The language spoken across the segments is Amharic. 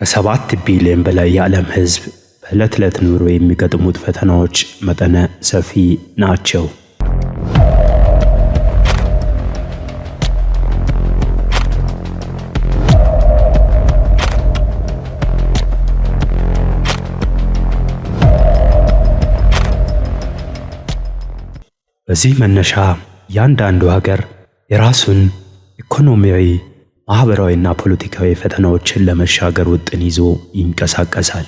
ከ7 ቢሊዮን በላይ የዓለም ሕዝብ በዕለት ዕለት ኑሮ የሚገጥሙት ፈተናዎች መጠነ ሰፊ ናቸው። በዚህ መነሻ እያንዳንዱ ሀገር የራሱን ኢኮኖሚያዊ፣ ማህበራዊና ፖለቲካዊ ፈተናዎችን ለመሻገር ውጥን ይዞ ይንቀሳቀሳል።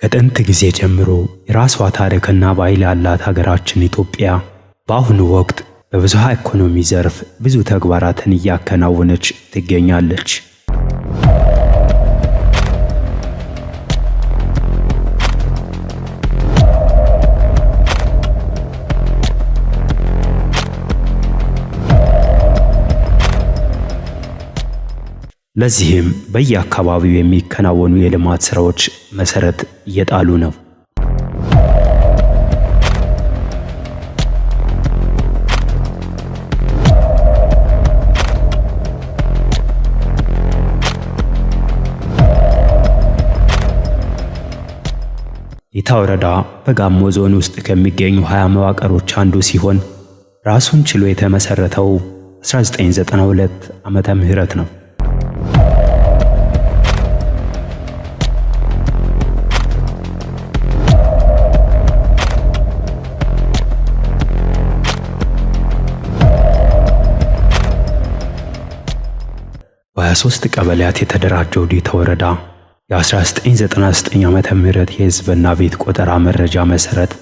ከጥንት ጊዜ ጀምሮ የራሷ ታሪክና ባህል ያላት ሀገራችን ኢትዮጵያ በአሁኑ ወቅት በብዝሃ ኢኮኖሚ ዘርፍ ብዙ ተግባራትን እያከናወነች ትገኛለች። ለዚህም በየአካባቢው የሚከናወኑ የልማት ስራዎች መሰረት እየጣሉ ነው። የታ ወረዳ በጋሞ ዞን ውስጥ ከሚገኙ 20 መዋቅሮች አንዱ ሲሆን ራሱን ችሎ የተመሰረተው 1992 ዓመተ ምህረት ነው። በ23 ቀበሌያት የተደራጀው የታ ወረዳ የ1999 ዓመተ ምህረት የህዝብና ቤት ቆጠራ መረጃ መሰረት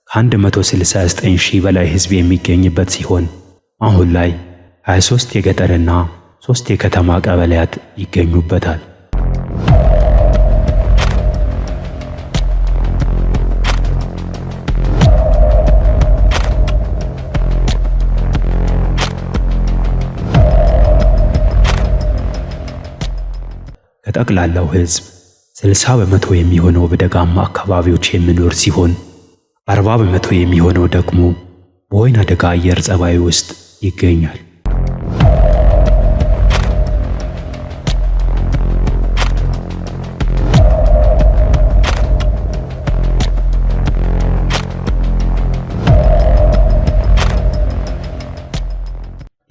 ከ169 ሺህ በላይ ህዝብ የሚገኝበት ሲሆን አሁን ላይ 23 የገጠርና 3 የከተማ ቀበሌያት ይገኙበታል። ከጠቅላላው ህዝብ 60 በመቶ የሚሆነው በደጋማ አካባቢዎች የሚኖር ሲሆን 40 በመቶ የሚሆነው ደግሞ በወይና ደጋ አየር ጸባይ ውስጥ ይገኛል።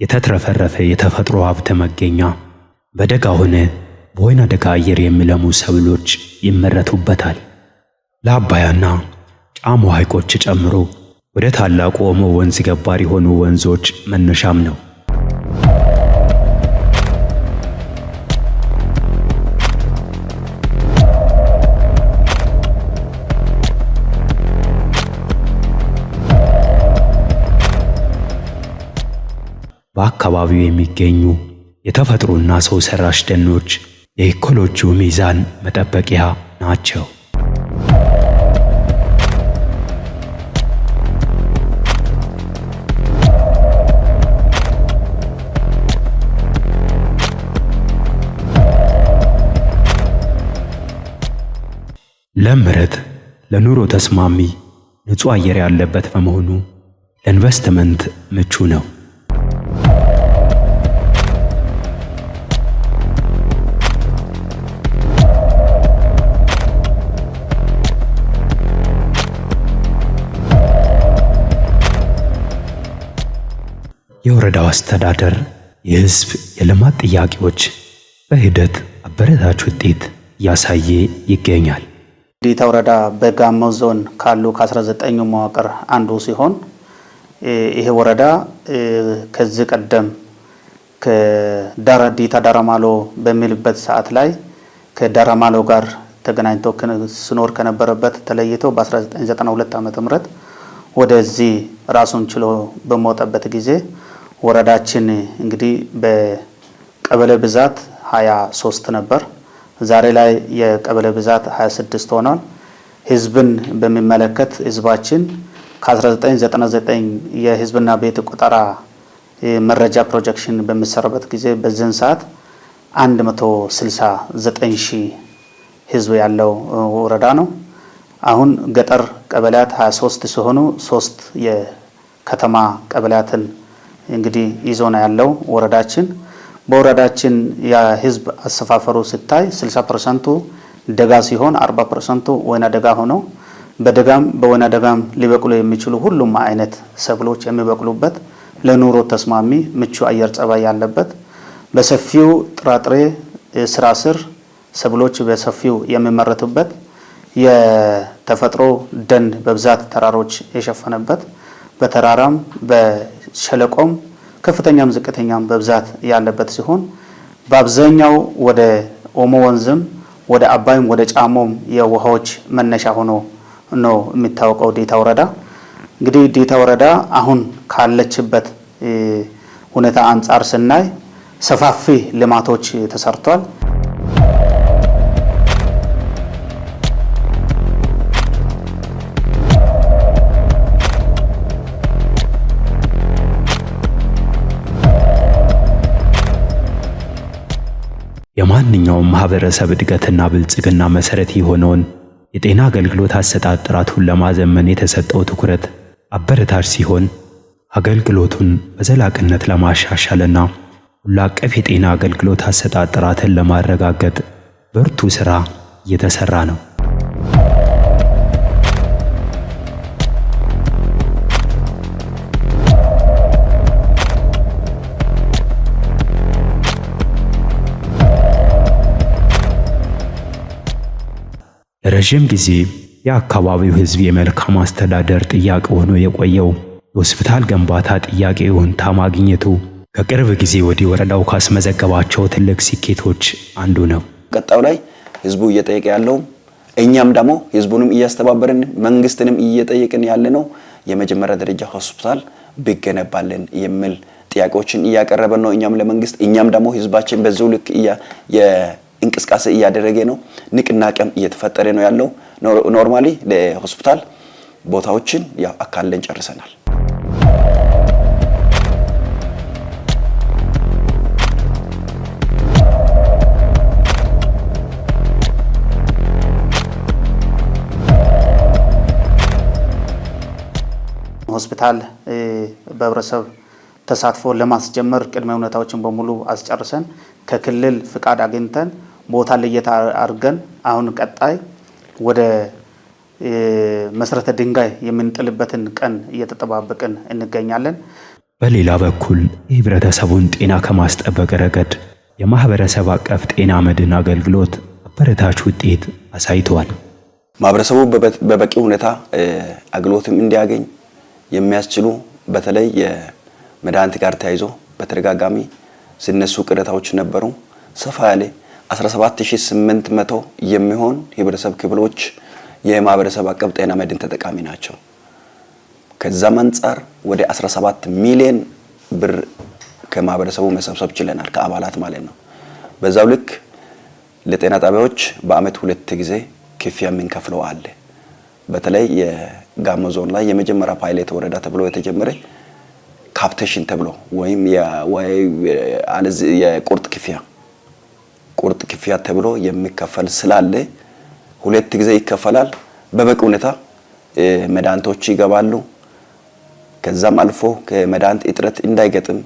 የተትረፈረፈ የተፈጥሮ ሀብት መገኛ በደጋ ሆነ በወይና ደጋ አየር የሚለሙ ሰብሎች ይመረቱበታል። ለአባያና ጫሞ ሐይቆች ጨምሮ ወደ ታላቁ ኦሞ ወንዝ ገባር የሆኑ ወንዞች መነሻም ነው። በአካባቢው የሚገኙ የተፈጥሮና ሰው ሰራሽ ደኖች የኢኮሎጂው ሚዛን መጠበቂያ ናቸው። ለም መሬት ለኑሮ ተስማሚ ንጹህ አየር ያለበት በመሆኑ ለኢንቨስትመንት ምቹ ነው። የወረዳው አስተዳደር የህዝብ የልማት ጥያቄዎች በሂደት አበረታች ውጤት እያሳየ ይገኛል። የታ ወረዳ በጋሞ ዞን ካሉ ከ19 መዋቅር አንዱ ሲሆን ይሄ ወረዳ ከዚህ ቀደም ከዲታ ዳራማሎ በሚልበት ሰዓት ላይ ከዳራማሎ ጋር ተገናኝቶ ስኖር ከነበረበት ተለይቶ በ1992 ዓመተ ምህረት ወደዚህ ራሱን ችሎ በመውጣበት ጊዜ ወረዳችን እንግዲህ በቀበሌ ብዛት 23 ነበር። ዛሬ ላይ የቀበሌ ብዛት 26 ሆኗል። ህዝብን በሚመለከት ህዝባችን ከ1999 የህዝብና ቤት ቆጠራ መረጃ ፕሮጀክሽን በሚሰራበት ጊዜ በዚህን ሰዓት 169 ሺህ ህዝብ ያለው ወረዳ ነው። አሁን ገጠር ቀበሌያት 23 ሲሆኑ 3 የከተማ ቀበሌያትን እንግዲህ ይዞ ነው ያለው ወረዳችን። በወረዳችን የህዝብ አሰፋፈሩ ሲታይ 60% ደጋ ሲሆን 40% ወይና ደጋ ሆኖ በደጋም በወይና ደጋም ሊበቅሉ የሚችሉ ሁሉም አይነት ሰብሎች የሚበቅሉበት ለኑሮ ተስማሚ ምቹ አየር ጸባይ ያለበት በሰፊው ጥራጥሬ ስራ ስር ሰብሎች በሰፊው የሚመረቱበት የተፈጥሮ ደን በብዛት ተራሮች የሸፈነበት በተራራም በሸለቆም ከፍተኛም ዝቅተኛም በብዛት ያለበት ሲሆን በአብዛኛው ወደ ኦሞ ወንዝም ወደ አባይም ወደ ጫሞም የውሃዎች መነሻ ሆኖ ነው የሚታወቀው ዴታ ወረዳ። እንግዲህ ዴታ ወረዳ አሁን ካለችበት ሁኔታ አንጻር ስናይ ሰፋፊ ልማቶች ተሰርቷል። የማንኛውም ማህበረሰብ እድገትና ብልጽግና መሰረት የሆነውን የጤና አገልግሎት አሰጣጥ ጥራቱን ለማዘመን የተሰጠው ትኩረት አበረታች ሲሆን አገልግሎቱን በዘላቂነት ለማሻሻልና ሁሉ አቀፍ የጤና አገልግሎት አሰጣጥ ጥራትን ለማረጋገጥ ብርቱ ስራ እየተሰራ ነው። ለረጅም ጊዜ የአካባቢው ህዝብ የመልካም አስተዳደር ጥያቄ ሆኖ የቆየው የሆስፒታል ግንባታ ጥያቄ ይሁንታ ማግኘቱ ከቅርብ ጊዜ ወዲህ ወረዳው ካስመዘገባቸው ትልቅ ስኬቶች አንዱ ነው። ቀጣው ላይ ህዝቡ እየጠየቀ ያለው እኛም ደግሞ ህዝቡንም እያስተባበርን መንግስትንም እየጠየቅን ያለነው የመጀመሪያ ደረጃ ሆስፒታል ቢገነባልን የሚል ጥያቄዎችን እያቀረበን ነው። እኛም ለመንግስት እኛም ደግሞ ህዝባችን በዚሁ ልክ እንቅስቃሴ እያደረገ ነው። ንቅናቄም እየተፈጠረ ነው ያለው። ኖርማሊ ለሆስፒታል ቦታዎችን ያው አካለን ጨርሰናል። ሆስፒታል በህብረተሰብ ተሳትፎ ለማስጀመር ቅድመ ሁኔታዎችን በሙሉ አስጨርሰን ከክልል ፍቃድ አግኝተን ቦታ ለየት አድርገን አሁን ቀጣይ ወደ መሰረተ ድንጋይ የምንጥልበትን ቀን እየተጠባበቅን እንገኛለን። በሌላ በኩል የህብረተሰቡን ጤና ከማስጠበቅ ረገድ የማህበረሰብ አቀፍ ጤና መድን አገልግሎት አበረታች ውጤት አሳይቷል። ማህበረሰቡ በበቂ ሁኔታ አገልግሎትም እንዲያገኝ የሚያስችሉ በተለይ የመድኃኒት ጋር ተያይዞ በተደጋጋሚ ሲነሱ ቅሬታዎች ነበሩ። ሰፋ ያለ 17800 የሚሆን የህብረተሰብ ክፍሎች የማህበረሰብ አቀፍ ጤና መድን ተጠቃሚ ናቸው። ከዛም አንፃር ወደ 17 ሚሊዮን ብር ከማህበረሰቡ መሰብሰብ ችለናል፣ ከአባላት ማለት ነው። በዛው ልክ ለጤና ጣቢያዎች በአመት 2 ጊዜ ክፍያ የምንከፍለው አለ። በተለይ የጋሞ ዞን ላይ የመጀመሪያ ፓይለት ወረዳ ተብሎ የተጀመረ ካፕቴሽን ተብሎ ወይም የቁርጥ ክፍያ ተብሎ የሚከፈል ስላለ 2 ጊዜ ይከፈላል። በበቂ ሁኔታ መድኃኒቶች ይገባሉ። ከዛም አልፎ ከመድኃኒት እጥረት እንዳይገጥም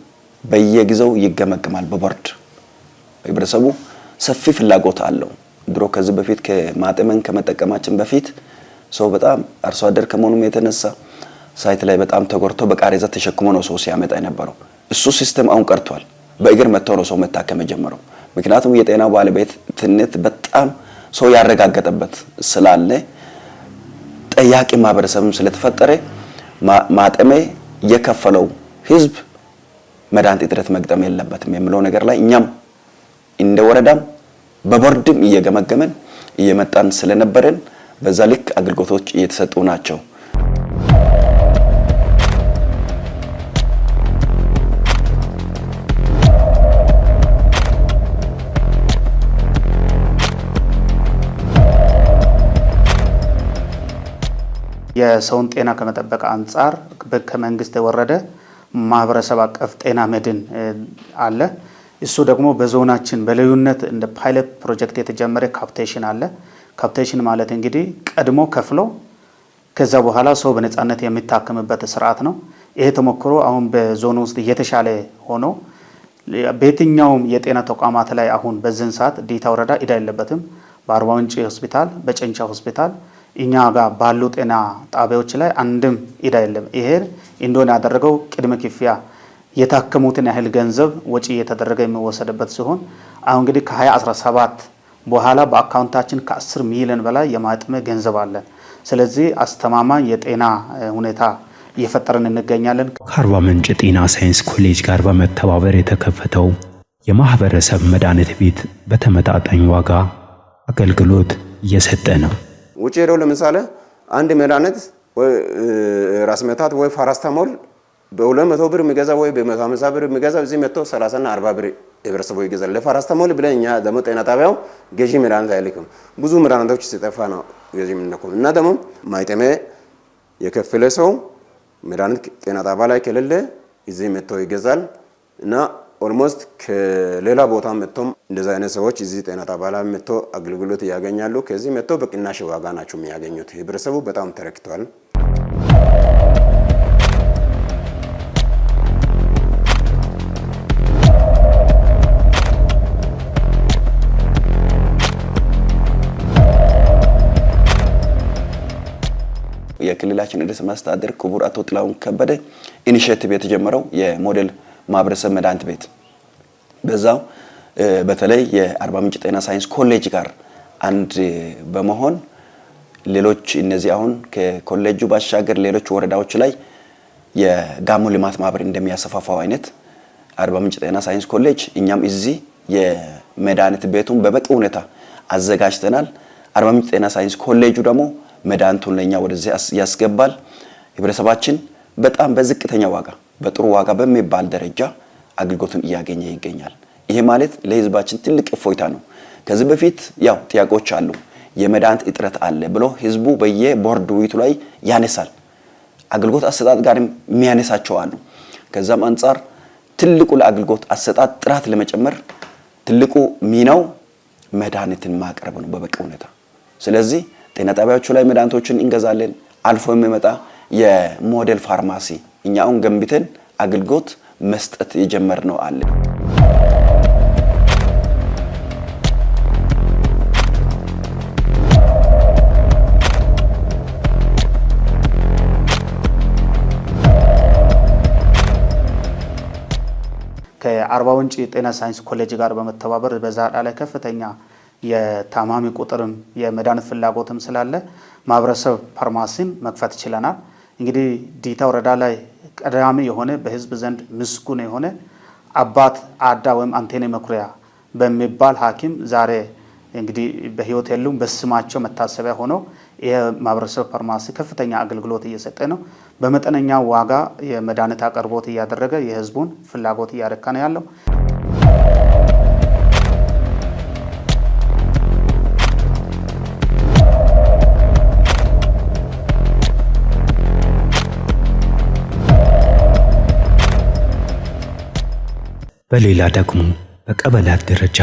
በየጊዜው ይገመገማል በቦርድ። ህብረተሰቡ ሰፊ ፍላጎት አለው። ድሮ ከዚህ በፊት ከማጠመን ከመጠቀማችን በፊት ሰው በጣም አርሶ አደር ከመሆኑም የተነሳ ሳይት ላይ በጣም ተጎርቶ በቃሬዛ ተሸክሞ ነው ሰው ሲያመጣ የነበረው። እሱ ሲስተም አሁን ቀርቷል። በእግር መጥቶ ነው ሰው መታከም ጀመረው። ምክንያቱም የጤና ባለቤትነት በጣም ሰው ያረጋገጠበት ስላለ ጠያቂ ማህበረሰብም ስለተፈጠረ ማጠመ የከፈለው ህዝብ መድኃኒት እጥረት መግጠም የለበትም የሚለው ነገር ላይ እኛም እንደ ወረዳም በቦርድም እየገመገመን እየመጣን ስለነበረን በዛ ልክ አገልግሎቶች እየተሰጡ ናቸው። የሰውን ጤና ከመጠበቅ አንጻር ከመንግስት የወረደ ማህበረሰብ አቀፍ ጤና መድን አለ። እሱ ደግሞ በዞናችን በልዩነት እንደ ፓይለት ፕሮጀክት የተጀመረ ካፕቴሽን አለ። ካፕቴሽን ማለት እንግዲህ ቀድሞ ከፍሎ ከዛ በኋላ ሰው በነፃነት የሚታከምበት ስርዓት ነው። ይሄ ተሞክሮ አሁን በዞኑ ውስጥ እየተሻለ ሆኖ በየትኛውም የጤና ተቋማት ላይ አሁን በዚህን ሰዓት ዲታ ወረዳ ዕዳ የለበትም። በአርባ ምንጭ ሆስፒታል፣ በጨንቻ ሆስፒታል እኛ ጋር ባሉ ጤና ጣቢያዎች ላይ አንድም ዕዳ የለም። ይሄ እንደሆነ ያደረገው ቅድመ ክፍያ የታከሙትን ያህል ገንዘብ ወጪ እየተደረገ የሚወሰድበት ሲሆን አሁን እንግዲህ ከ2017 በኋላ በአካውንታችን ከ10 ሚሊዮን በላይ የማጥመ ገንዘብ አለን። ስለዚህ አስተማማኝ የጤና ሁኔታ እየፈጠርን እንገኛለን። ከአርባ ምንጭ ጤና ሳይንስ ኮሌጅ ጋር በመተባበር የተከፈተው የማህበረሰብ መድኃኒት ቤት በተመጣጣኝ ዋጋ አገልግሎት እየሰጠ ነው። ውጭ ሄደው ለምሳሌ አንድ መድኃኒት ወይ ራስ ምታት ወይ ፓራስታሞል በ200 ብር የሚገዛ ወይ በ150 ብር የሚገዛ እዚህ መጥቶ 30 እና 40 ብር ህብረተሰቡ ይገዛል። ለፓራስታሞል ብለን እኛ ደግሞ ጤና ጣቢያው ገዢ መድኃኒት አይልክም። ብዙ መድኃኒቶች ሲጠፋ ነው ገዢ የምንልከው እና ደግሞ ማይጠሜ የከፈለ ሰው መድኃኒት ጤና ጣቢያ ላይ ከሌለ እዚህ መጥቶ ይገዛል እና ኦልሞስት ከሌላ ቦታ መጥቶም እንደዛ አይነት ሰዎች እዚህ ጤና ጣቢያ ላይ መጥቶ አገልግሎት ያገኛሉ። ከዚህ መጥቶ በቅናሽ ዋጋ ናቸው የሚያገኙት። ህብረተሰቡ በጣም ተረክቷል። የክልላችን ርዕሰ መስተዳድር ክቡር አቶ ጥላሁን ከበደ ኢኒሼቲቭ የተጀመረው የሞዴል ማህበረሰብ መድኃኒት ቤት በዛው በተለይ የአርባ ምንጭ ጤና ሳይንስ ኮሌጅ ጋር አንድ በመሆን ሌሎች እነዚህ አሁን ከኮሌጁ ባሻገር ሌሎች ወረዳዎች ላይ የጋሞ ልማት ማህበር እንደሚያሰፋፋው አይነት አርባ ምንጭ ጤና ሳይንስ ኮሌጅ እኛም እዚህ የመድኃኒት ቤቱን በበቂ ሁኔታ አዘጋጅተናል። አርባ ምንጭ ጤና ሳይንስ ኮሌጁ ደግሞ መድኃኒቱን ለኛ ወደዚህ ያስገባል። ህብረተሰባችን በጣም በዝቅተኛ ዋጋ በጥሩ ዋጋ በሚባል ደረጃ አገልግሎቱን እያገኘ ይገኛል። ይሄ ማለት ለህዝባችን ትልቅ እፎይታ ነው። ከዚህ በፊት ያው ጥያቄዎች አሉ፣ የመድኃኒት እጥረት አለ ብሎ ህዝቡ በየቦርድ ውይይቱ ላይ ያነሳል። አገልግሎት አሰጣጥ ጋርም የሚያነሳቸው አሉ። ከዛም አንፃር ትልቁ ለአገልግሎት አሰጣጥ ጥራት ለመጨመር ትልቁ ሚናው መድኃኒትን ማቅረብ ነው በበቂ ሁኔታ። ስለዚህ ጤና ጣቢያዎቹ ላይ መድኃኒቶችን እንገዛለን። አልፎ የሚመጣ የሞዴል ፋርማሲ እኛውን ገንብተን አገልግሎት መስጠት የጀመርነው አለ። ከአርባ ምንጭ ጤና ሳይንስ ኮሌጅ ጋር በመተባበር በዛዳ ላይ ከፍተኛ የታማሚ ቁጥርም የመድኃኒት ፍላጎትም ስላለ ማህበረሰብ ፋርማሲን መክፈት ችለናል። እንግዲህ ዲታ ወረዳ ላይ ቀዳሚ የሆነ በህዝብ ዘንድ ምስጉን የሆነ አባት አዳ ወይም አንቴኔ መኩሪያ በሚባል ሐኪም ዛሬ እንግዲህ በህይወት የሉም። በስማቸው መታሰቢያ ሆኖ የማህበረሰብ ፋርማሲ ከፍተኛ አገልግሎት እየሰጠ ነው። በመጠነኛ ዋጋ የመድኃኒት አቅርቦት እያደረገ የህዝቡን ፍላጎት እያረካ ነው ያለው። በሌላ ደግሞ በቀበሌያት ደረጃ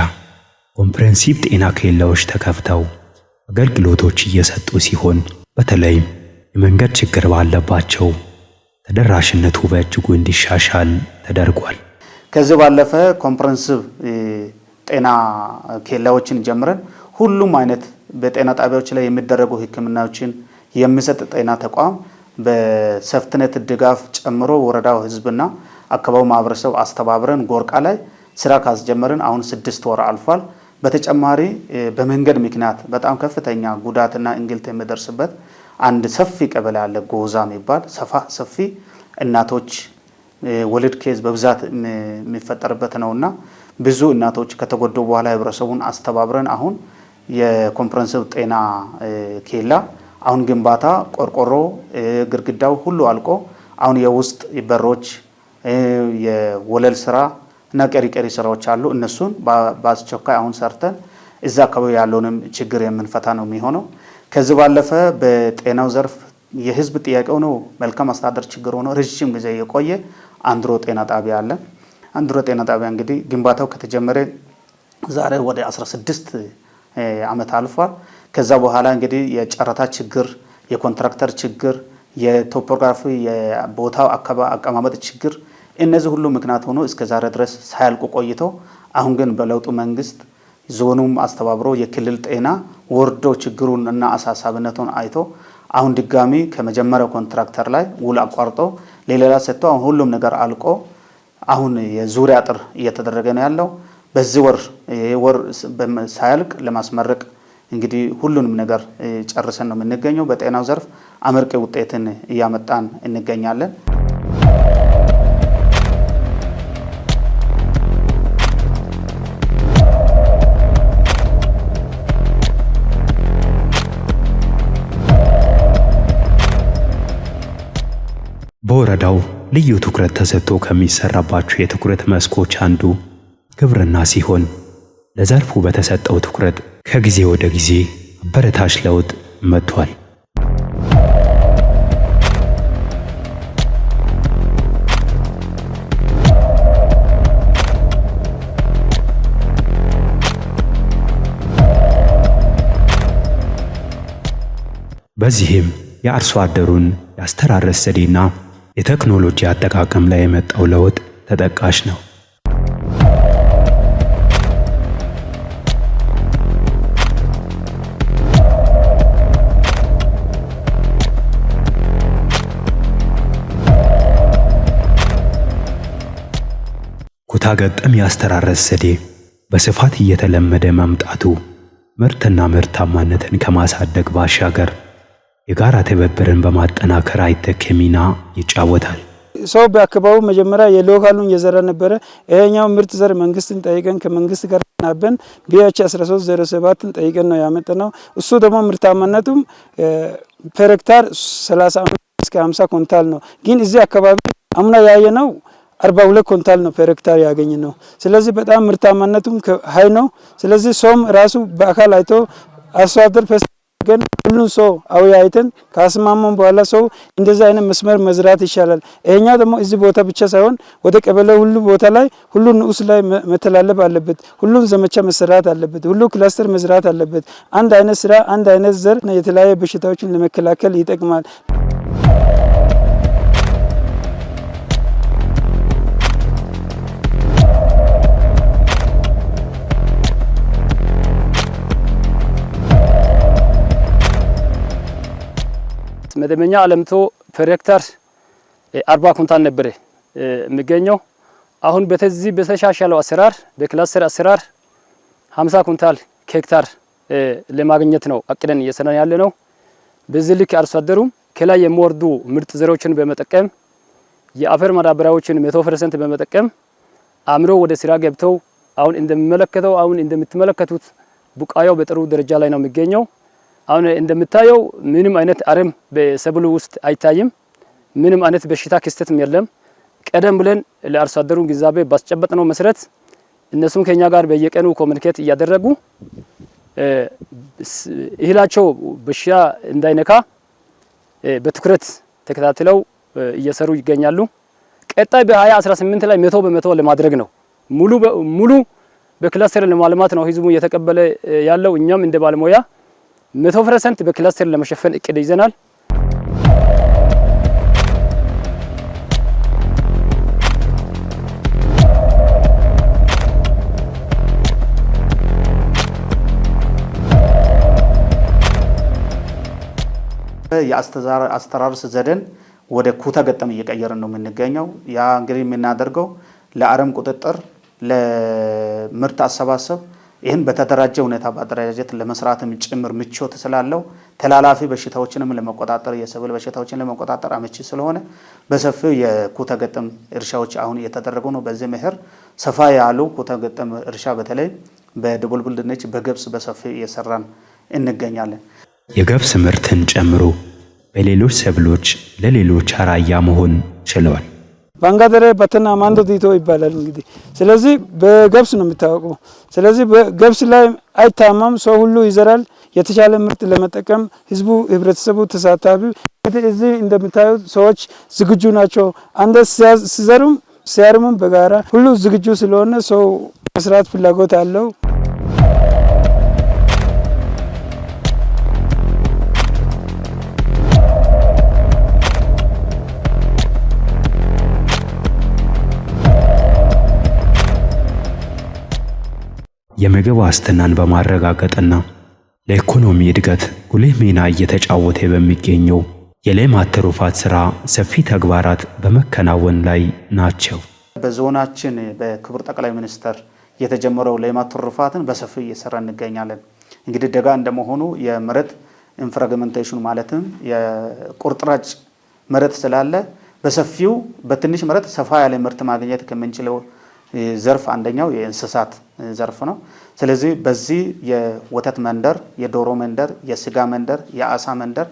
ኮምፕሬሄንሲቭ ጤና ኬላዎች ተከፍተው አገልግሎቶች እየሰጡ ሲሆን በተለይም የመንገድ ችግር ባለባቸው ተደራሽነቱ በእጅጉ እንዲሻሻል ተደርጓል። ከዚህ ባለፈ ኮምፕሬሄንሲቭ ጤና ኬላዎችን ጀምረን ሁሉም አይነት በጤና ጣቢያዎች ላይ የሚደረጉ ህክምናዎችን የሚሰጥ ጤና ተቋም በሰፍትኔት ድጋፍ ጨምሮ ወረዳው ህዝብና አካባቢው ማህበረሰብ አስተባብረን ጎርቃ ላይ ስራ ካስጀመርን አሁን 6 ወር አልፏል። በተጨማሪ በመንገድ ምክንያት በጣም ከፍተኛ ጉዳትና እንግልት የሚደርስበት አንድ ሰፊ ቀበሌ አለ፣ ጎዛ የሚባል ሰፊ እናቶች ወሊድ ኬዝ በብዛት የሚፈጠርበት ነውና ብዙ እናቶች ከተጎዱ በኋላ ህብረተሰቡን አስተባብረን አሁን የኮምፕሬሄንሲቭ ጤና ኬላ አሁን ግንባታ ቆርቆሮ ግድግዳው ሁሉ አልቆ አሁን የውስጥ በሮች የወለል ስራ እና ቀሪ ስራዎች አሉ። እነሱን በአስቸኳይ አሁን ሰርተን እዛ አካባቢ ያለውንም ችግር የምንፈታ ነው የሚሆነው። ከዚህ ባለፈ በጤናው ዘርፍ የህዝብ ጥያቄው ነው መልካም አስተዳደር ችግር ሆኖ ረጅም ጊዜ የቆየ አንድሮ ጤና ጣቢያ አለ። አንድሮ ጤና ጣቢያ እንግዲህ ግንባታው ከተጀመረ ዛሬ ወደ 16 ዓመት አልፏል። ከዛ በኋላ እንግዲህ የጨረታ ችግር፣ የኮንትራክተር ችግር፣ የቶፖግራፊ የቦታው አቀማመጥ ችግር እነዚህ ሁሉ ምክንያት ሆኖ እስከ ዛሬ ድረስ ሳያልቁ ቆይተው አሁን ግን በለውጡ መንግስት ዞኑም አስተባብሮ የክልል ጤና ወርዶ ችግሩን እና አሳሳቢነቱን አይቶ አሁን ድጋሚ ከመጀመሪያው ኮንትራክተር ላይ ውል አቋርጦ ለሌላ ሰጥቶ አሁን ሁሉም ነገር አልቆ አሁን የዙሪያ አጥር እየተደረገ ነው ያለው። በዚህ ወር ሳያልቅ ለማስመረቅ እንግዲህ ሁሉንም ነገር ጨርሰን ነው የምንገኘው። በጤናው ዘርፍ አመርቂ ውጤትን እያመጣን እንገኛለን። በወረዳው ልዩ ትኩረት ተሰጥቶ ከሚሰራባቸው የትኩረት መስኮች አንዱ ግብርና ሲሆን ለዘርፉ በተሰጠው ትኩረት ከጊዜ ወደ ጊዜ አበረታች ለውጥ መጥቷል። በዚህም የአርሶ አደሩን የአስተራረስ ዘዴና የቴክኖሎጂ አጠቃቀም ላይ የመጣው ለውጥ ተጠቃሽ ነው። ኩታ ገጠም የአስተራረስ ዘዴ በስፋት እየተለመደ መምጣቱ ምርትና ምርታማነትን ከማሳደግ ባሻገር የጋራ ትብብርን በማጠናከር አይተኬ ሚና ይጫወታል። ሰው በአካባቢው መጀመሪያ የሎካሉን የዘራ ነበረ። ይሄኛው ምርጥ ዘር መንግስትን ጠይቀን ከመንግስት ጋር ናበን ቢኤች 1307ን ጠይቀን ነው ያመጣነው። እሱ ደግሞ ምርታማነቱም ፐር ሄክታር 30 እስከ 50 ኩንታል ነው። ግን እዚህ አካባቢ አምና ያየነው 42 ኩንታል ነው ፐር ሄክታር ያገኘነው። ስለዚህ በጣም ምርታማነቱም ሃይ ነው። ስለዚህ ሰውም ራሱ በአካል አይቶ አርሶ አደር ግን ሁሉን ሰው አወያይተን ካስማማን በኋላ ሰው እንደዛ አይነት መስመር መዝራት ይሻላል። ይሄኛው ደግሞ እዚህ ቦታ ብቻ ሳይሆን ወደ ቀበሌ ሁሉ ቦታ ላይ ሁሉ ንዑስ ላይ መተላለፍ አለበት። ሁሉን ዘመቻ መሰራት አለበት። ሁሉ ክላስተር መዝራት አለበት። አንድ አይነት ስራ፣ አንድ አይነት ዘር የተለያየ በሽታዎችን ለመከላከል ይጠቅማል። መደበኛ አለምቶ ፐር ሄክታር 40 ኩንታል ነበር የሚገኘው። አሁን በተዚህ በተሻሻለው አሰራር በክላስተር አሰራር 50 ኩንታል ሄክታር ለማግኘት ነው አቅደን እየሰራን ያለ ነው። በዚህ ልክ አርሶ አደሩም ከላይ የሚወርዱ ምርጥ ዘሮችን በመጠቀም የአፈር ማዳበሪያዎችን 100% በመጠቀም አምሮ ወደ ስራ ገብተው አሁን እንደምትመለከቱት ቡቃያው በጥሩ ደረጃ ላይ ነው የሚገኘው። አሁን እንደምታየው ምንም አይነት አረም በሰብሉ ውስጥ አይታይም። ምንም አይነት በሽታ ክስተትም የለም። ቀደም ብለን ለአርሶ አደሩ ግንዛቤ ባስጨበጥነው መሰረት እነሱም ከኛ ጋር በየቀኑ ኮሙኒኬት እያደረጉ እህላቸው በሽታ እንዳይነካ በትኩረት ተከታትለው እየሰሩ ይገኛሉ። ቀጣይ በ2018 ላይ 100% ለማድረግ ነው። ሙሉ በክላስተር ለማልማት ነው ህዝቡ እየተቀበለ ያለው። እኛም እንደ ባለሙያ 100% በክላስተር ለመሸፈን እቅድ ይዘናል። የአስተራረስ ዘዴን ወደ ኩታ ገጠም እየቀየርን ነው የምንገኘው። ያ እንግዲህ የምናደርገው ለአረም ቁጥጥር፣ ለምርት አሰባሰብ ይህን በተደራጀ ሁኔታ በአደረጃጀት ለመስራትም ጭምር ምቾት ስላለው ተላላፊ በሽታዎችንም ለመቆጣጠር የሰብል በሽታዎችን ለመቆጣጠር አመቺ ስለሆነ በሰፊው የኩታ ገጠም እርሻዎች አሁን እየተደረጉ ነው። በዚህ መኸር ሰፋ ያሉ ኩታ ገጠም እርሻ በተለይ በድቡልቡል ድንች፣ በገብስ በሰፊው እየሰራን እንገኛለን። የገብስ ምርትን ጨምሮ በሌሎች ሰብሎች ለሌሎች አራያ መሆን ችለዋል። ባንጋደረ በተና ማንዶ ዲቶ ይባላል እንግዲህ። ስለዚህ በገብስ ነው የሚታወቀው። ስለዚህ በገብስ ላይ አይታማም፣ ሰው ሁሉ ይዘራል። የተሻለ ምርት ለመጠቀም ህዝቡ፣ ህብረተሰቡ ተሳታፊ። እዚህ እንደምታዩት ሰዎች ዝግጁ ናቸው። አንደ ሲዘሩም ሲያርሙም በጋራ ሁሉ ዝግጁ ስለሆነ ሰው መስራት ፍላጎት አለው። የምግብ ዋስትናን በማረጋገጥና ለኢኮኖሚ እድገት ጉልህ ሚና እየተጫወተ በሚገኘው የሌማት ትሩፋት ስራ ሰፊ ተግባራት በመከናወን ላይ ናቸው። በዞናችን በክቡር ጠቅላይ ሚኒስትር የተጀመረው ሌማት ትሩፋትን በሰፊው እየሰራ እንገኛለን። እንግዲህ ደጋ እንደመሆኑ የመሬት ኢንፍራግመንቴሽን ማለትም የቁርጥራጭ መሬት ስላለ በሰፊው በትንሽ መሬት ሰፋ ያለ ምርት ማግኘት ከምንችለው ዘርፍ አንደኛው የእንስሳት ዘርፍ ነው። ስለዚህ በዚህ የወተት መንደር፣ የዶሮ መንደር፣ የስጋ መንደር፣ የአሳ መንደር፣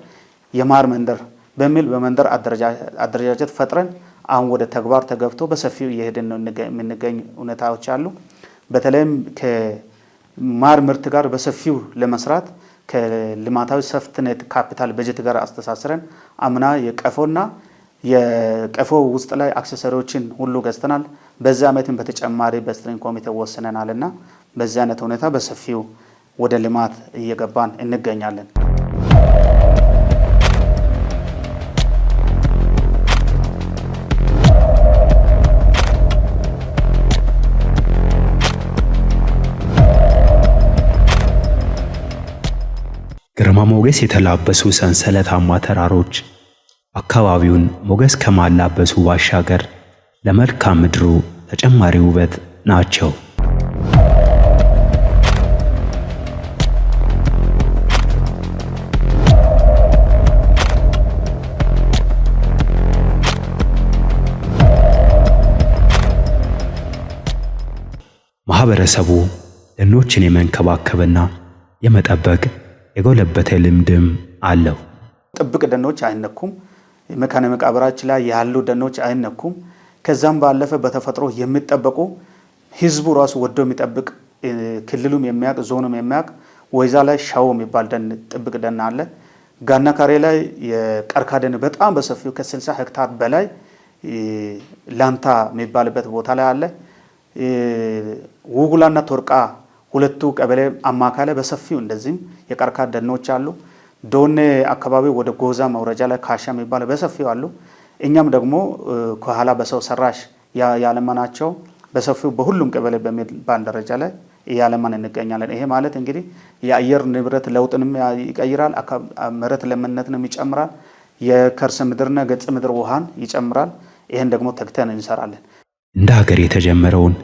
የማር መንደር በሚል በመንደር አደረጃጀት ፈጥረን አሁን ወደ ተግባር ተገብቶ በሰፊው እየሄድን ነው የምንገኝ ሁኔታዎች አሉ። በተለይም ከማር ምርት ጋር በሰፊው ለመስራት ከልማታዊ ሰፍትኔት ካፒታል በጀት ጋር አስተሳስረን አምና የቀፎና የቀፎ ውስጥ ላይ አክሰሰሪዎችን ሁሉ ገዝተናል። በዛ ዓመትም በተጨማሪ በስትሪንግ ኮሚቴ ወስነናልና በዚህ አይነት ሁኔታ በሰፊው ወደ ልማት እየገባን እንገኛለን። ግርማ ሞገስ የተላበሱ ሰንሰለታማ ተራሮች አካባቢውን ሞገስ ከማላበሱ ባሻገር ለመልክዓ ምድሩ ተጨማሪ ውበት ናቸው። ማህበረሰቡ ደኖችን የመንከባከብና የመጠበቅ የጎለበተ ልምድም አለው። ጥብቅ ደኖች አይነኩም። መካነ መቃብራችን ላይ ያሉ ደኖች አይነኩም። ከዛም ባለፈ በተፈጥሮ የሚጠበቁ ህዝቡ ራሱ ወዶ የሚጠብቅ ክልሉም የሚያውቅ ዞኑም የሚያውቅ ወይዛ ላይ ሻው የሚባል ደን ጥብቅ ደን አለ። ጋና ካሬ ላይ የቀርካ ደን በጣም በሰፊው ከ60 ሄክታር በላይ ላንታ የሚባልበት ቦታ ላይ አለ። ውጉላና ቶርቃ ሁለቱ ቀበሌ አማካይ ላይ በሰፊው እንደዚህም የቀርካ ደኖች አሉ። ዶኔ አካባቢ ወደ ጎዛ መውረጃ ላይ ካሻ የሚባል በሰፊው አሉ። እኛም ደግሞ ከኋላ በሰው ሰራሽ ያለማናቸው በሰፊው በሁሉም ቀበሌ በሚባል ደረጃ ላይ ያለማን እንገኛለን። ይሄ ማለት እንግዲህ የአየር ንብረት ለውጥንም ይቀይራል፣ መሬት ለምነትንም ይጨምራል፣ የከርሰ ምድርና ገጽ ምድር ውሃን ይጨምራል። ይሄን ደግሞ ተግተን እንሰራለን። እንደ ሀገር የተጀመረውን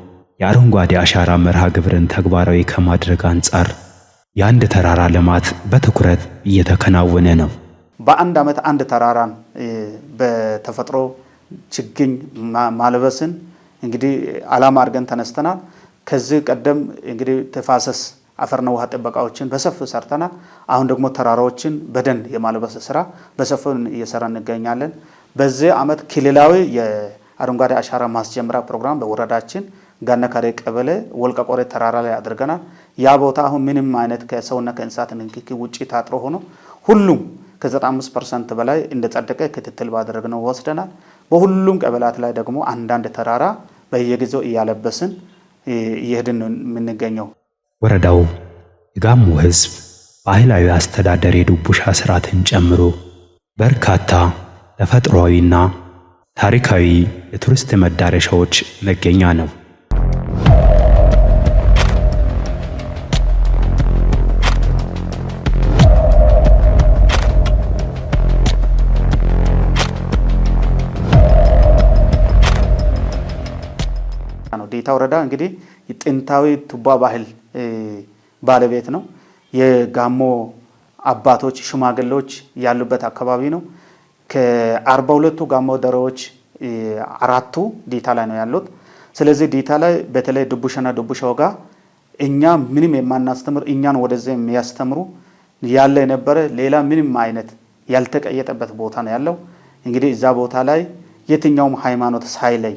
የአረንጓዴ አሻራ መርሃ ግብርን ተግባራዊ ከማድረግ አንጻር የአንድ ተራራ ልማት በትኩረት እየተከናወነ ነው። በአንድ ዓመት አንድ ተራራን በተፈጥሮ ችግኝ ማልበስን እንግዲህ ዓላማ አድርገን ተነስተናል። ከዚህ ቀደም እንግዲህ ተፋሰስ አፈርና ውሃ ጥበቃዎችን በሰፊው ሰርተናል። አሁን ደግሞ ተራራዎችን በደን የማልበስ ስራ በሰፊው እየሰራ እንገኛለን። በዚህ ዓመት ክልላዊ የአረንጓዴ አሻራ ማስጀመሪያ ፕሮግራም በወረዳችን ጋና ካሬ ቀበሌ ወልቀቆሬ ተራራ ላይ አድርገናል። ያ ቦታ አሁን ምንም አይነት ከሰውና ከእንስሳት ንክኪ ውጪ ታጥሮ ሆኖ ሁሉም ከ95% በላይ እንደጸደቀ ክትትል ባደረግነው ወስደናል። በሁሉም ቀበላት ላይ ደግሞ አንዳንድ ተራራ በየጊዜው እያለበስን እየሄድን የምንገኘው። ወረዳው የጋሞ ሕዝብ ባህላዊ አስተዳደር የዱቡሻ ስርዓትን ጨምሮ በርካታ ተፈጥሯዊና ታሪካዊ የቱሪስት መዳረሻዎች መገኛ ነው። ዴታ ወረዳ እንግዲህ ጥንታዊ ቱባ ባህል ባለቤት ነው። የጋሞ አባቶች ሽማግሌዎች ያሉበት አካባቢ ነው። ከ42ቱ ጋሞ ደሮዎች አራቱ ዴታ ላይ ነው ያሉት። ስለዚህ ዴታ ላይ በተለይ ዱቡሻና ዱቡሻው ጋር እኛ ምንም የማናስተምር እኛን ወደዚህ የሚያስተምሩ ያለ የነበረ ሌላ ምንም አይነት ያልተቀየጠበት ቦታ ነው ያለው። እንግዲህ እዛ ቦታ ላይ የትኛውም ሃይማኖት ሳይለይ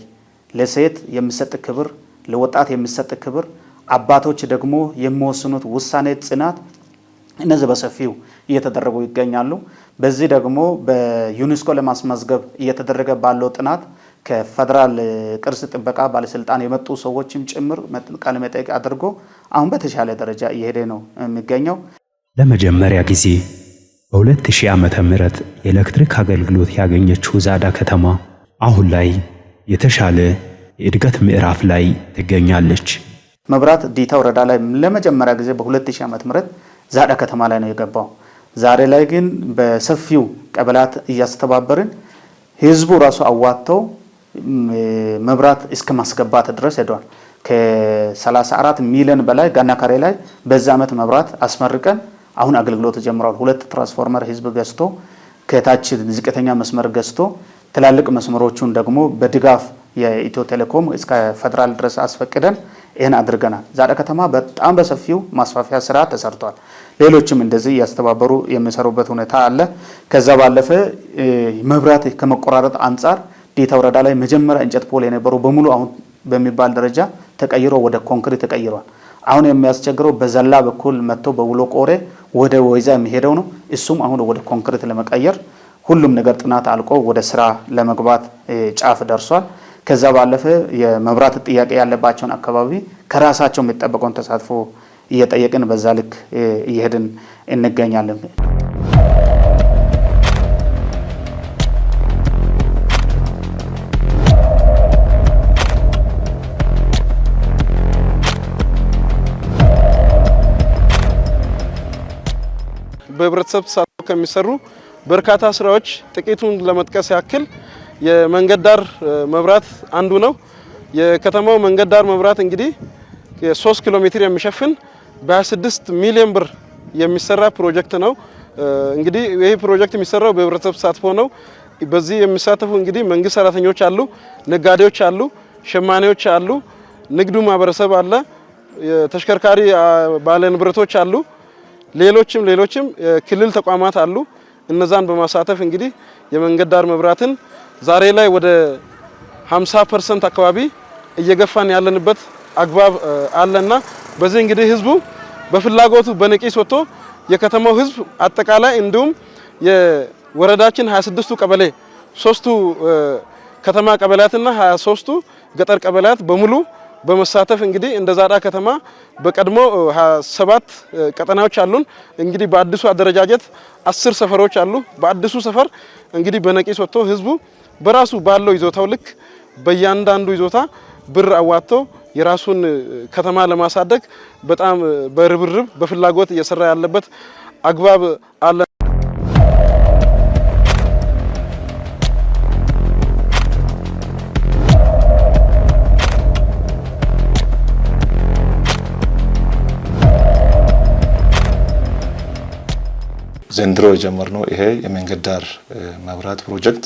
ለሴት የሚሰጥ ክብር፣ ለወጣት የሚሰጥ ክብር፣ አባቶች ደግሞ የሚወስኑት ውሳኔ ጽናት፣ እነዚህ በሰፊው እየተደረጉ ይገኛሉ። በዚህ ደግሞ በዩኔስኮ ለማስመዝገብ እየተደረገ ባለው ጥናት ከፌደራል ቅርስ ጥበቃ ባለስልጣን የመጡ ሰዎችም ጭምር ቃለ መጠይቅ አድርጎ አሁን በተሻለ ደረጃ እየሄደ ነው የሚገኘው። ለመጀመሪያ ጊዜ በ2000 ዓመተ ምህረት የኤሌክትሪክ አገልግሎት ያገኘችው ዛዳ ከተማ አሁን ላይ የተሻለ የእድገት ምዕራፍ ላይ ትገኛለች። መብራት ዲታ ወረዳ ላይ ለመጀመሪያ ጊዜ በ2000 ዓመተ ምህረት ዛዳ ከተማ ላይ ነው የገባው። ዛሬ ላይ ግን በሰፊው ቀበላት እያስተባበርን ህዝቡ ራሱ አዋጥተው መብራት እስከ ማስገባት ድረስ ሄዷል። ከ34 ሚሊዮን በላይ ጋና ካሬ ላይ በዛ ዓመት መብራት አስመርቀን አሁን አገልግሎት ጀምሯል። 2 ትራንስፎርመር ህዝብ ገዝቶ ከታች ዝቅተኛ መስመር ገዝቶ ትላልቅ መስመሮቹን ደግሞ በድጋፍ የኢትዮ ቴሌኮም እስከ ፌደራል ድረስ አስፈቅደን ይሄን አድርገናል። ዛዳ ከተማ በጣም በሰፊው ማስፋፊያ ስራ ተሰርቷል። ሌሎችም እንደዚህ ያስተባበሩ የሚሰሩበት ሁኔታ አለ። ከዛ ባለፈ መብራት ከመቆራረጥ አንጻር ዲታ ወረዳ ላይ መጀመሪያ እንጨት ፖል የነበሩ በሙሉ አሁን በሚባል ደረጃ ተቀይሮ ወደ ኮንክሪት ተቀይሯል። አሁን የሚያስቸግረው በዘላ በኩል መጥቶ በውሎ ቆሬ ወደ ወይዛ የሚሄደው ነው። እሱም አሁን ወደ ኮንክሪት ለመቀየር ሁሉም ነገር ጥናት አልቆ ወደ ስራ ለመግባት ጫፍ ደርሷል። ከዛ ባለፈ የመብራት ጥያቄ ያለባቸውን አካባቢ ከራሳቸው የሚጠበቀውን ተሳትፎ እየጠየቅን በዛ ልክ እየሄድን እንገኛለን። በህብረተሰብ ተሳትፎ ከሚሰሩ በርካታ ስራዎች ጥቂቱን ለመጥቀስ ያክል የመንገድ ዳር መብራት አንዱ ነው። የከተማው መንገድ ዳር መብራት እንግዲህ የ3 ኪሎ ሜትር የሚሸፍን በ26 ሚሊዮን ብር የሚሰራ ፕሮጀክት ነው። እንግዲህ ይሄ ፕሮጀክት የሚሰራው በህብረተሰብ ተሳትፎ ነው። በዚህ የሚሳተፉ እንግዲህ መንግስት ሰራተኞች አሉ፣ ነጋዴዎች አሉ፣ ሸማኔዎች አሉ፣ ንግዱ ማህበረሰብ አለ፣ የተሽከርካሪ ባለ ንብረቶች አሉ፣ ሌሎችም ክልል ተቋማት አሉ። እነዛን በማሳተፍ እንግዲህ የመንገድ ዳር መብራትን ዛሬ ላይ ወደ 50% አካባቢ እየገፋን ያለንበት አግባብ አለና በዚህ እንግዲህ ህዝቡ በፍላጎቱ በነቂስ ወጥቶ የከተማው ህዝብ አጠቃላይ እንዲሁም የወረዳችን 26ቱ ቀበሌ 3ቱ ከተማ ቀበሌያትና 23ቱ ገጠር ቀበሌያት በሙሉ በመሳተፍ እንግዲህ እንደ ዛዳ ከተማ በቀድሞ 7 ቀጠናዎች አሉን። እንግዲህ በአዲሱ አደረጃጀት 10 ሰፈሮች አሉ። በአዲሱ ሰፈር እንግዲህ በነቂስ ወጥቶ ህዝቡ በራሱ ባለው ይዞታው ልክ በእያንዳንዱ ይዞታ ብር አዋጥቶ የራሱን ከተማ ለማሳደግ በጣም በርብርብ በፍላጎት እየሰራ ያለበት አግባብ አለ። ዘንድሮ የጀመርነው ይሄ የመንገድ ዳር መብራት ፕሮጀክት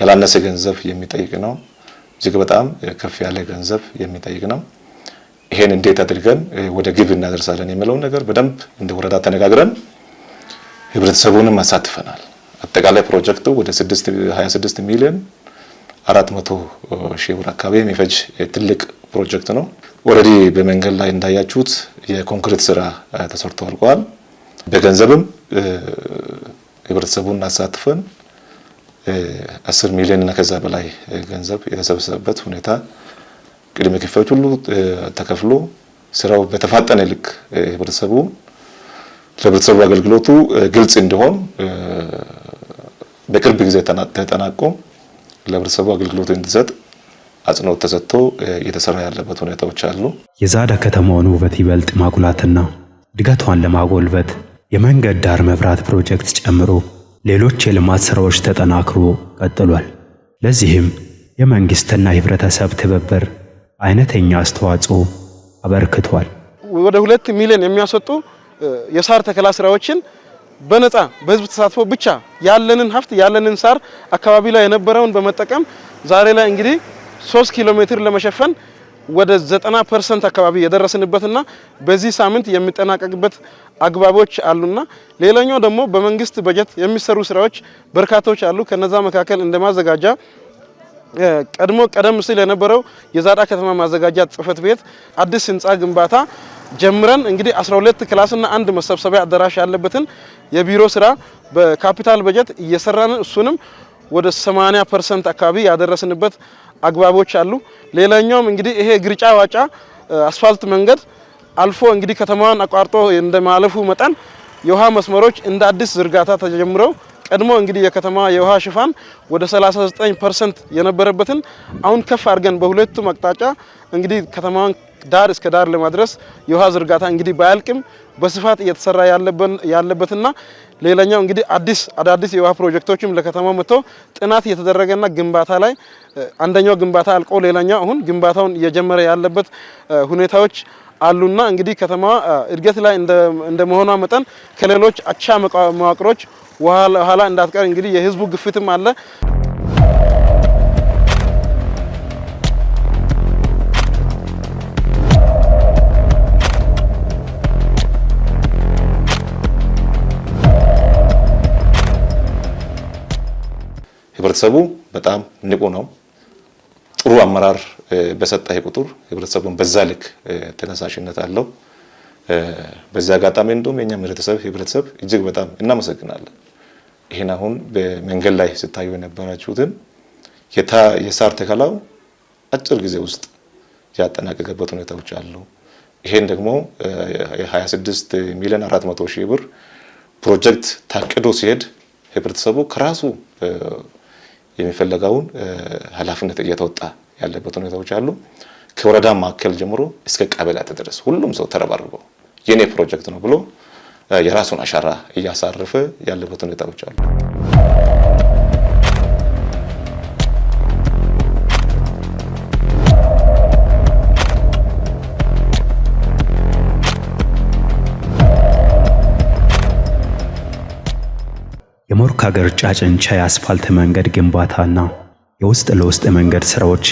ያላነሰ ገንዘብ የሚጠይቅ ነው። እጅግ በጣም ከፍ ያለ ገንዘብ የሚጠይቅ ነው። ይሄን እንዴት አድርገን ወደ ግብ እናደርሳለን የሚለው ነገር በደንብ እንደ ወረዳ ተነጋግረን ህብረተሰቡንም አሳትፈናል። አጠቃላይ ፕሮጀክቱ ወደ 26 ሚሊዮን 400 ሺህ ብር አካባቢ የሚፈጅ ትልቅ ፕሮጀክት ነው። ኦልሬዲ በመንገድ ላይ እንዳያችሁት የኮንክሪት ስራ ተሰርቶ አልቋል። በገንዘብም ህብረተሰቡን አሳትፈን 10 ሚሊዮን እና ከዛ በላይ ገንዘብ የተሰበሰበበት ሁኔታ ቅድመ ክፍያዎች ሁሉ ተከፍሎ ስራው በተፋጠነ ልክ ለህብረተሰቡ አገልግሎቱ ግልጽ እንዲሆን በቅርብ ጊዜ ተጠናቆ ለህብረተሰቡ አገልግሎቱ እንዲሰጥ አጽንኦት ተሰጥቶ እየተሰራ ያለበት ሁኔታዎች አሉ። የዛዳ ከተማውን ውበት ይበልጥ ማጉላትና እድገቷን ለማጎልበት የመንገድ ዳር መብራት ፕሮጀክት ጨምሮ ሌሎች የልማት ስራዎች ተጠናክሮ ቀጥሏል። ለዚህም የመንግስትና የህብረተሰብ ትብብር አይነተኛ አስተዋጽኦ አበርክቷል። ወደ 2 ሚሊዮን የሚያስወጡ የሳር ተከላ ስራዎችን በነፃ በህዝብ ተሳትፎ ብቻ ያለንን ሀብት ያለንን ሳር አካባቢ ላይ የነበረውን በመጠቀም ዛሬ ላይ እንግዲህ 3 ኪሎ ሜትር ለመሸፈን ወደ 90% አካባቢ የደረስንበትና በዚህ ሳምንት የሚጠናቀቅበት አግባቦች አሉና ሌላኛው ደግሞ በመንግስት በጀት የሚሰሩ ስራዎች በርካታዎች አሉ። ከነዛ መካከል እንደማዘጋጃ ቀደም ሲል የነበረው የዛዳ ከተማ ማዘጋጃ ጽህፈት ቤት አዲስ ህንጻ ግንባታ ጀምረን እንግዲህ 12 ክላስና 1 መሰብሰቢያ አዳራሽ ያለበትን የቢሮ ስራ በካፒታል በጀት እየሰራን እሱንም ወደ 80% አካባቢ ያደረስንበት አግባቦች አሉ። ሌላኛውም እንግዲህ ይሄ ግርጫ ዋጫ አስፋልት መንገድ አልፎ እንግዲህ ከተማዋን አቋርጦ እንደማለፉ መጠን የውሃ መስመሮች እንደ አዲስ ዝርጋታ ተጀምረው ቀድሞ እንግዲህ የከተማ የውሃ ሽፋን ወደ 39% የነበረበትን አሁን ከፍ አድርገን በሁለቱም አቅጣጫ እንግዲህ ከተማዋን ዳር እስከ ዳር ለማድረስ የውሃ ዝርጋታ እንግዲህ ባያልቅም በስፋት እየተሰራ ያለበትና ሌላኛው እንግዲህ አዳዲስ የውሃ ፕሮጀክቶችም ለከተማው መጥቶ ጥናት እየተደረገና ግንባታ ላይ አንደኛው ግንባታ አልቆ ሌላኛው አሁን ግንባታውን እየጀመረ ያለበት ሁኔታዎች አሉና እንግዲህ ከተማዋ እድገት ላይ እንደመሆኗ መጠን ከሌሎች አቻ መዋቅሮች ኋላ እንዳትቀር እንግዲህ የህዝቡ ግፊትም አለ። ህብረተሰቡ በጣም ንቁ ነው። ጥሩ አመራር በሰጠ ቁጥር ህብረተሰቡን በዛ ልክ ተነሳሽነት አለው። በዛ አጋጣሚ እንደውም የኛ ህብረተሰብ እጅግ በጣም እናመሰግናለን። ይሄን አሁን በመንገድ ላይ ስታዩ የነበራችሁትን የሳር ተከላው አጭር ጊዜ ውስጥ ያጠናቀቀበት ሁኔታዎች አሉ። ይሄን ደግሞ 26 ሚሊዮን 400 ሺህ ብር ፕሮጀክት ታቅዶ ሲሄድ ህብረተሰቡ ከራሱ የሚፈልገውን ኃላፊነት እየተወጣ ያለበት ሁኔታዎች አሉ። ከወረዳ ማዕከል ጀምሮ እስከ ቀበሌያት ድረስ ሁሉም ሰው ተረባርበው የኔ ፕሮጀክት ነው ብሎ የራሱን አሻራ እያሳረፈ ያለበት ሁኔታዎች አሉ። የሞርካ ገርጫ ጨንቻ የአስፋልት መንገድ ግንባታና የውስጥ ለውስጥ መንገድ ስራዎች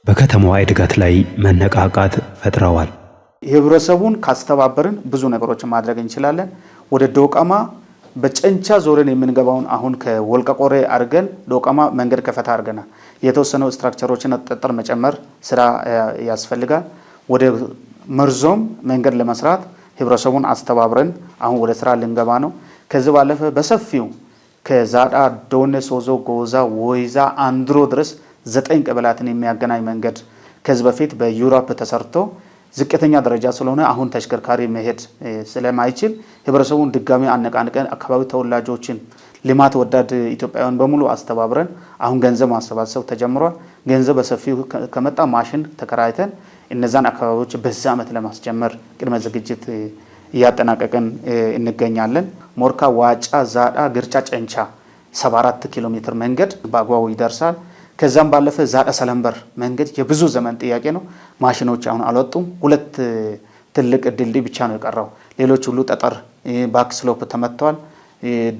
በከተማዋ እድገት ላይ መነቃቃት ፈጥረዋል። ህብረተሰቡን ካስተባበርን ብዙ ነገሮችን ማድረግ እንችላለን። ወደ ዶቃማ በጨንቻ ዞረን የምንገባውን አሁን ከወልቀቆሬ አድርገን ዶቃማ መንገድ ከፈታ አድርገናል። የተወሰኑ ስትራክቸሮችን ጠጠር መጨመር ስራ ያስፈልጋል። ወደ መርዞም መንገድ ለመስራት ህብረተሰቡን አስተባብረን አሁን ወደ ስራ ልንገባ ነው። ከዚህ ባለፈ በሰፊው ከዛዳ ዶነ ሶዞ ጎዛ ወይዛ አንድሮ ድረስ 9 ቀበሌያትን የሚያገናኝ መንገድ ከዚህ በፊት በዩሮፕ ተሰርቶ ዝቅተኛ ደረጃ ስለሆነ አሁን ተሽከርካሪ መሄድ ስለማይችል ህብረተሰቡን ድጋሚ አነቃንቀን አካባቢ ተወላጆችን ልማት ወዳድ ኢትዮጵያውያን በሙሉ አስተባብረን አሁን ገንዘብ ማሰባሰብ ተጀምሯል። ገንዘብ በሰፊው ከመጣ ማሽን ተከራይተን እነዛን አካባቢዎች በዛ ዓመት ለማስጀመር ቅድመ ዝግጅት እያጠናቀቀን እንገኛለን። ሞርካ ዋጫ ዛዳ ግርጫ ጨንቻ 74 ኪሎ ሜትር መንገድ በአግባቡ ይደርሳል። ከዛም ባለፈ ዛዳ ሰለንበር መንገድ የብዙ ዘመን ጥያቄ ነው። ማሽኖች አሁን አልወጡም። 2 ትልቅ ድልድይ ብቻ ነው የቀረው። ሌሎች ሁሉ ጠጠር ባክስሎፕ ተመተዋል።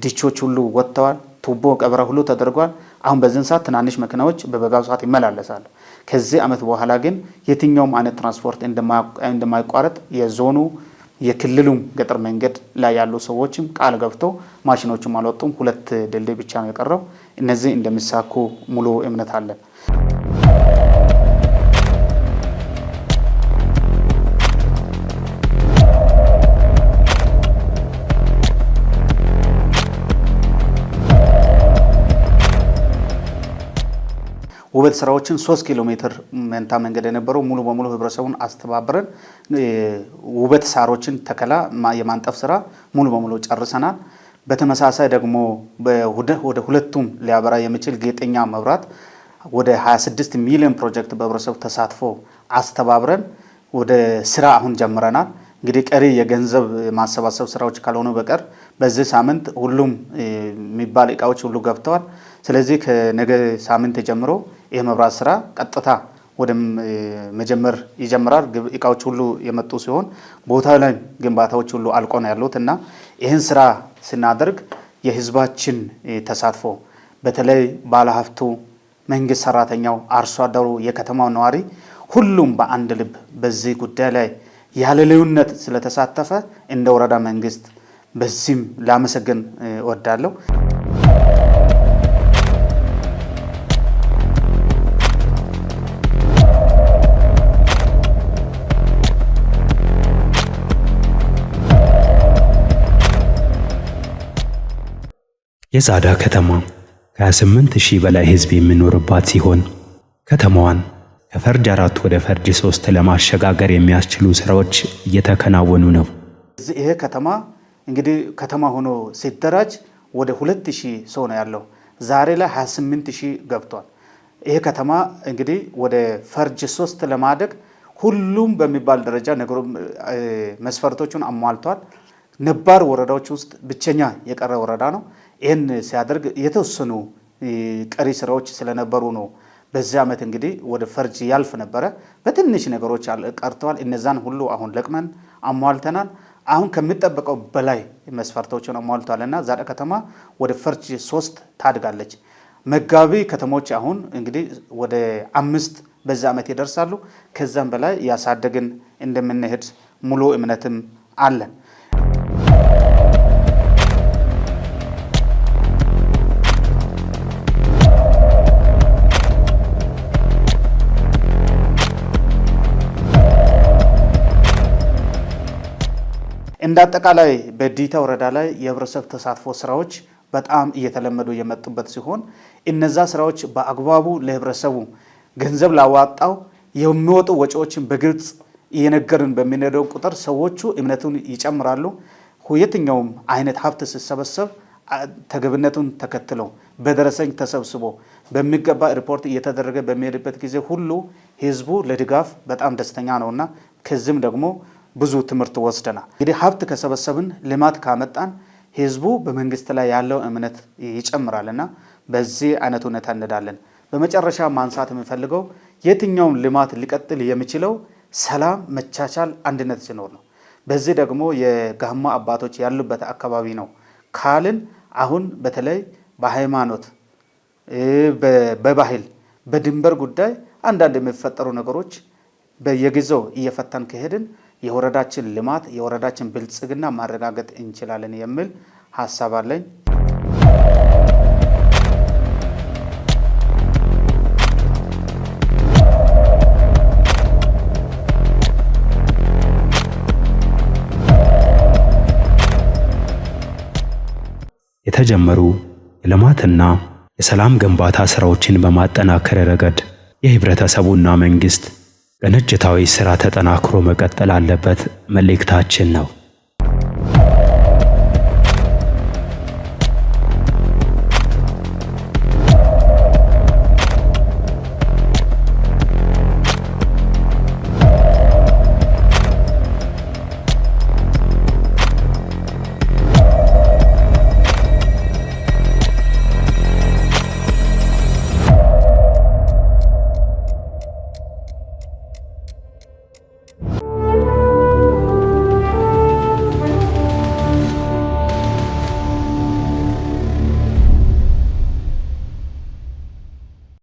ዲቾች ሁሉ ወጥተዋል። ቱቦ ቀብራ ሁሉ ተደርጓል። አሁን በዚህን ሰዓት ትናንሽ መኪናዎች በበጋው ሰዓት ይመላለሳሉ። ከዚህ ዓመት በኋላ ግን የትኛውም አይነት ትራንስፖርት እንደማይቋረጥ የዞኑ የክልሉም ገጠር መንገድ ላይ ያሉ ሰዎችም ቃል ገብተው ማሽኖችም አልወጡም። 2 ድልድይ ብቻ ነው የቀረው። እነዚህ እንደሚሳኩ ሙሉ እምነት አለን። ውበት ስራዎችን 3 ኪሎ ሜትር መንታ መንገድ የነበረው ሙሉ በሙሉ ህብረተሰቡን አስተባብረን ውበት ሳሮችን ተከላ የማንጠፍ ስራ ሙሉ በሙሉ ጨርሰናል። በተመሳሳይ ደግሞ ወደ ሁለቱም ሊያበራ የሚችል ጌጠኛ መብራት ወደ 26 ሚሊዮን ፕሮጀክት በህብረተሰቡ ተሳትፎ አስተባብረን ወደ ስራ አሁን ጀምረናል። እንግዲህ ቀሪ የገንዘብ ማሰባሰብ ስራዎች ካልሆኑ በቀር በዚህ ሳምንት ሁሉም የሚባል እቃዎች ሁሉ ገብተዋል። ስለዚህ ከነገ ሳምንት ጀምሮ የመብራት ስራ ቀጥታ ወደ መጀመር ይጀምራል። እቃዎች ሁሉ የመጡ ሲሆን ቦታ ላይ ግንባታዎች ሁሉ አልቆ ነው ያሉት እና ይህን ስራ ስናደርግ የህዝባችን ተሳትፎ በተለይ ባለሀብቱ፣ መንግስት ሰራተኛው፣ አርሶ አደሩ፣ የከተማው ነዋሪ ሁሉም በአንድ ልብ በዚህ ጉዳይ ላይ ያለ ልዩነት ስለተሳተፈ እንደ ወረዳ መንግስት በዚህም ላመሰግን እወዳለሁ። የዛዳ ከተማ ከ28,000 በላይ ህዝብ የሚኖርባት ሲሆን ከተማዋን ከፈርጅ 4 ወደ ፈርጅ 3 ለማሸጋገር የሚያስችሉ ስራዎች እየተከናወኑ ነው። ይሄ ከተማ እንግዲህ ከተማ ሆኖ ሲደራጅ ወደ 2,000 ሰው ነው ያለው። ዛሬ ላይ 28,000 ገብቷል። ይሄ ከተማ እንግዲህ ወደ ፈርጅ 3 ለማደግ ሁሉም በሚባል ደረጃ መስፈርቶቹን አሟልቷል። ነባር ወረዳዎች ውስጥ ብቸኛ የቀረ ወረዳ ነው። ይህን ሲያደርግ የተወሰኑ ቀሪ ስራዎች ስለነበሩ ነው። በዚህ ዓመት እንግዲህ ወደ ፈርጅ ያልፍ ነበረ። በትንሽ ነገሮች ቀርተዋል። እነዛን ሁሉ አሁን ለቅመን አሟልተናል። አሁን ከሚጠበቀው በላይ መስፈርቶችን አሟልቷልና ዛሬ ከተማ ወደ ፈርጅ 3 ታድጋለች። መጋቢ ከተሞች አሁን እንግዲህ ወደ 5 በዚህ ዓመት ይደርሳሉ። ከዛም በላይ ያሳደግን እንደምንሄድ ሙሉ እምነትም አለን። እንደ አጠቃላይ በዲታ ወረዳ ላይ የህብረተሰብ ተሳትፎ ስራዎች በጣም እየተለመዱ የመጡበት ሲሆን እነዛ ስራዎች በአግባቡ ለህብረተሰቡ ገንዘብ ላዋጣው የሚወጡ ወጪዎችን በግልጽ እየነገርን በሚነደው ቁጥር ሰዎቹ እምነቱን ይጨምራሉ። የትኛውም አይነት ሀብት ሲሰበሰብ ተገብነቱን ተከትሎ በደረሰኝ ተሰብስቦ በሚገባ ሪፖርት እየተደረገ በሚሄድበት ጊዜ ሁሉ ህዝቡ ለድጋፍ በጣም ደስተኛ ነውና ከዚህም ደግሞ ብዙ ትምህርት ወስደናል። እንግዲህ ሀብት ከሰበሰብን ልማት ካመጣን ህዝቡ በመንግስት ላይ ያለው እምነት ይጨምራልና በዚህ አይነት ሁኔታ እንዳለን። በመጨረሻ ማንሳት የምፈልገው የትኛውም ልማት ሊቀጥል የሚችለው ሰላም፣ መቻቻል፣ አንድነት ሲኖር ነው። በዚህ ደግሞ የጋማ አባቶች ያሉበት አካባቢ ነው ካልን አሁን በተለይ በሃይማኖት፣ በባህል፣ በድንበር ጉዳይ አንዳንድ የሚፈጠሩ ነገሮች በየጊዜው እየፈታን ከሄድን የወረዳችን ልማት የወረዳችን ብልጽግና ማረጋገጥ እንችላለን የሚል ሀሳብ አለኝ። የተጀመሩ የልማትና የሰላም ግንባታ ስራዎችን በማጠናከር ረገድ የህብረተሰቡና መንግስት ቅንጅታዊ ስራ ተጠናክሮ መቀጠል አለበት መልእክታችን ነው።